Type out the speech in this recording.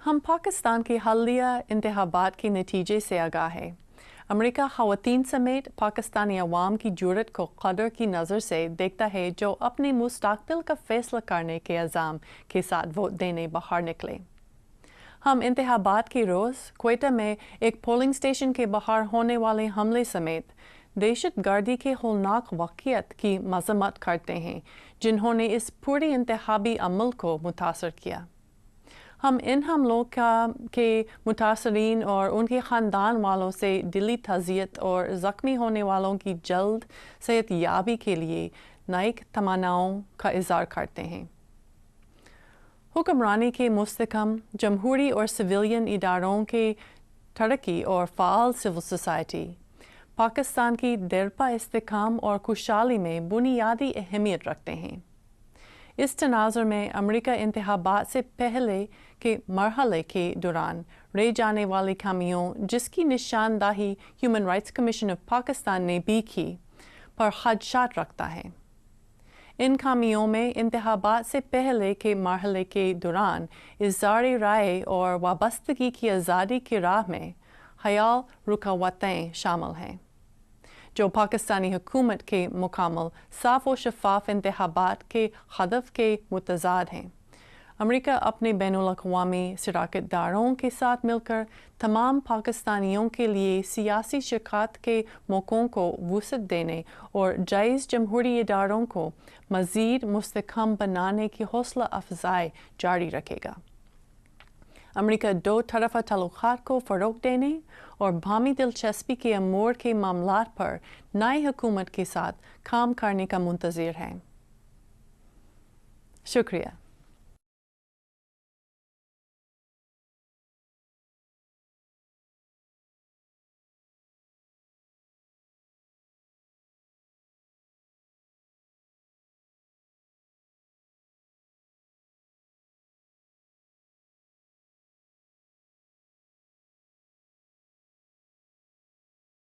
ہم پاکستان کے حالیہ انتخابات کے نتیجے سے آگاہ ہیں۔ امریکہ خواتین سمیت پاکستانی عوام کی جرأت کو قدر کی نظر سے دیکھتا ہے جو اپنے مستقبل کا فیصلہ کرنے کے عزم کے ساتھ ووٹ دینے باہر نکلے۔ ہم انتخابات کے روز کوئٹہ میں ایک پولنگ اسٹیشن کے باہر ہونے والے حملے سمیت دہشت گردی کے ہولناک واقعات کی مذمت کرتے ہیں جنہوں نے اس پورے انتخابی عمل کو متاثر کیا۔ ہم ان حملوں کے متاثرین اور ان کے خاندان والوں سے دلی تعزیت اور زخمی ہونے والوں کی جلد صحت یابی کے لیے نیک تمناؤں کا اظہار کرتے ہیں۔ حکمرانی کے مستحکم جمہوری اور سویلین اداروں کی ترقی اور فعال سول سوسائٹی پاکستان کی دیرپا استحکام اور خوشحالی میں بنیادی اہمیت رکھتے ہیں۔ اس تناظر میں امریکہ انتخابات سے پہلے کے مرحلے کے دوران رہ جانے والی خامیوں جس کی نشاندہی human rights commission of Pakistan نے بھی کی پر خدشات رکھتا ہے۔ ان خامیوں میں انتخابات سے پہلے کے مرحلے کے دوران اظہار رائے اور وابستگی کی آزادی کی راہ میں حائل رکاوٹیں شامل ہیں جو پاکستانی حکومت کے مکمل صاف و شفاف انتخابات کے ہدف کے متضاد ہیں۔ امریکہ اپنے بین الاقوامی شراکت داروں کے ساتھ مل کر تمام پاکستانیوں کے لیے سیاسی شرکت کے موقعوں کو وسعت دینے اور جائز جمہوری اداروں کو مزید مستحکم بنانے کی حوصلہ افزائی جاری رکھے گا۔ امریکہ دو طرفہ تعلقات کو فروغ دینے اور باہمی دلچسپی کے امور کے معاملات پر نئی حکومت کے ساتھ کام کرنے کا منتظر ہے۔ شکریہ۔